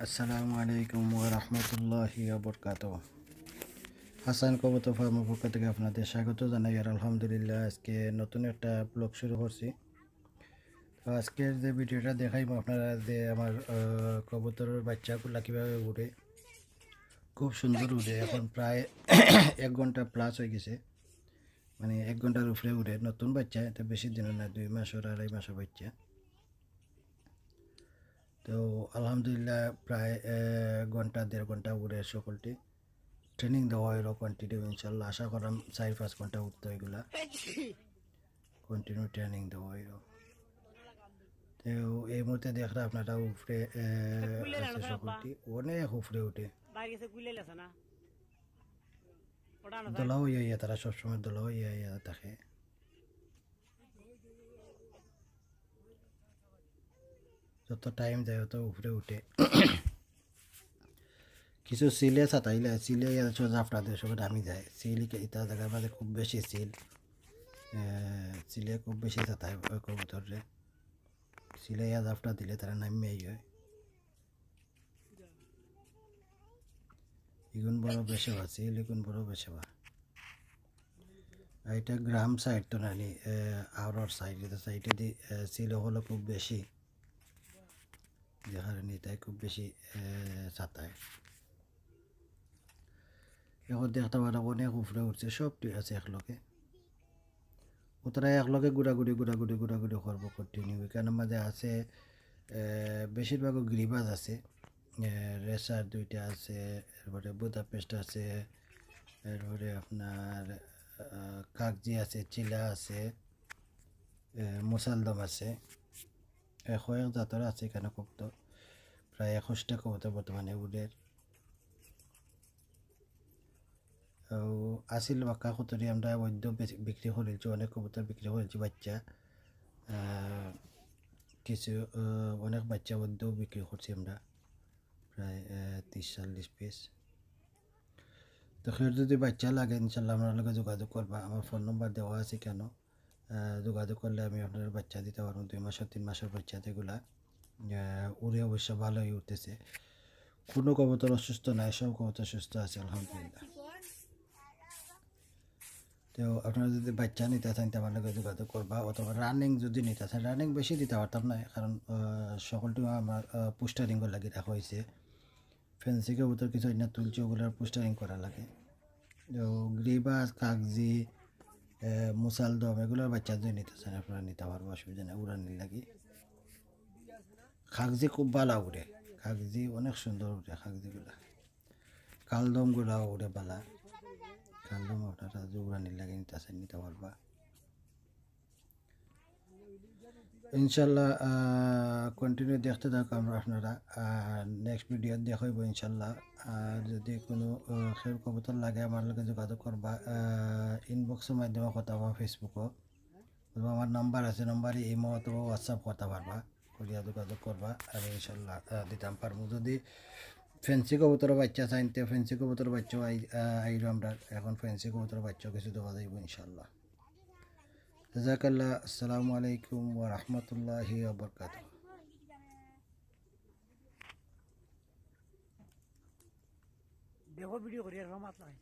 আসসালামু আলাইকুম ওয়া রাহমাতুল্লাহি ওয়া বারাকাতুহু। হাসান কবুতর ফার্মের পক্ষ থেকে আপনাদের স্বাগত জানাই। আর আলহামদুলিল্লাহ আজকে নতুন একটা ব্লগ শুরু করছি। তো আজকের যে ভিডিওটা দেখাইব আপনারা যে আমার কবুতরের বাচ্চাগুলা কীভাবে উড়ে, খুব সুন্দর উড়ে। এখন প্রায় 1 ঘন্টা প্লাস হয়ে গেছে, মানে 1 ঘন্টার উপরে উড়ে। নতুন বাচ্চা, এটা বেশি দিন না, 2 মাসের 2.5 মাসের বাচ্চা। তো আলহামদুলিল্লাহ প্রায় ঘন্টা 1.5 ঘন্টা উড়ে সকলটি। ট্রেনিং দেওয়া হইল কন্টিনিউ, ইনশাল্লাহ আশা করাম 4-5 ঘন্টা উঠতো এগুলা, কন্টিনিউ ট্রেনিং দেওয়া হইল। তো এই মুহূর্তে দেখলে আপনারা উপরে আছে সকলটি, অনেক উপরে উঠে দোলা হইয়া তারা সবসময় দোলা হইয়া থাকে। যত টাইম দেয় তত উপরে উঠে। কিছু সিলে ছাতাইলে সিলে জাফটা দিয়ে সব নামি যায়। সিল ইটা জায়গার মাঝে খুব বেশি সিলে খুব বেশি ছাতায় কবুতরে। সিলে জাফটা দিলে তারা নামিয়ে হয়। ইগুন বড় বেশবা সিল, ইগুন বড় বেশবা। এটা গ্রাম সাইড তো নানি, আওয়ার সাইডে দি সিল হলো খুব বেশি, যে কারণে তাই খুব বেশি ছাতায়। এখন দেখতে পারা অনেক উপরে উঠছে, সব ঠিক আছে একলগে। ওরা একলগে ঘোরাঘুরি করবো কন্টিনিউ। এখানের মাঝে আছে বেশিরভাগ গ্রিবাজ আছে, রেসার 2টা আছে, এরপরে বুদাপেস্ট আছে, এরপরে আপনার কাগজি আছে, চিলা আছে, মুসালদম আছে, কয়েক জাতর আছে এখানে কবুতর। প্রায় 21টা কবুতর বর্তমানে উডের। আসিল বাক্কা কতরি আমরা বৈদ্য বিক্রি করেছি, অনেক কবুতর বিক্রি করেছি বাচ্চা। কিছু অনেক বাচ্চা বৈদ্যও বিক্রি করছি আমরা, প্রায় 30-40 পিস। তো সেটা যদি বাচ্চা লাগে ইনশাল্লাহ আপনার লগে যোগাযোগ করবা, আমার ফোন নম্বর দেওয়া আছে। কেন যোগাযোগ করলে আমি আপনার বাচ্চা দিতে পারবো। 2 মাসের 3 মাসের বাচ্চা যেগুলা উড়ে অবশ্য ভালোই উঠতেছে, কোনো কবুতর অসুস্থ নাই, সব কবুতর সুস্থ আছে আলহামদুলিল্লাহ। তো আপনারা যদি বাচ্চা নিতে চান তো আমার লগে যোগাযোগ করবা, অথবা রানিং যদি নিতে চান, রানিং বেশি দিতে পারতাম না, কারণ সকলটি আমার পোস্টারিং লাগে রাখা হয়েছে। ফেন্সি কবুতর কিছু না তুলছে, ওগুলোর পোস্টারিং করা লাগে। তো গ্রিবাস, কাগজি, মুসালদম এগুলোর বাচ্চা যদি নিতে চান আপনারা নিতে পারবো, অসুবিধা নেই। উড়ানির লাগে কাগজি খুব ভালো উড়ে, কাগজি অনেক সুন্দর উড়ে কাগজিগুলা। কালদমগুলাও উড়ে বালা, কালদম আপনারা যদি উড়ানির লাগে নিতে চান নিতে পারবা ইনশাল্লাহ। কন্টিনিউ দেখতে থাকো আমরা আপনারা, নেক্সট ভিডিও দেখাইব ইনশাল্লাহ। আর যদি কোনো খের কবুতর লাগে আমার লগে যোগাযোগ করবা, ইনবক্সের মাধ্যমে কথা বা ফেসবুকও, অথবা আমার নাম্বার আছে, নাম্বারে ইমো অথবা হোয়াটসঅ্যাপ করতে পারবা, করিয়া যোগাযোগ করবা, আমি ইনশাল্লাহ দিতাম পারবো। যদি ফেন্সি কবুতর বাচ্চা চাইন তো ফেন্সি কবুতর বাচ্চাও আইল আমরা, এখন ফেন্সি কবুতর বাচ্চাও কিছু দেওয়া যাইব ইনশাল্লাহ। জাযাকাল্লাহ। আসসালামু আলাইকুম ওয়া রাহমাতুল্লাহি ওয়া বারাকাতুহু। देखो वीडियो करिए रमात लाइन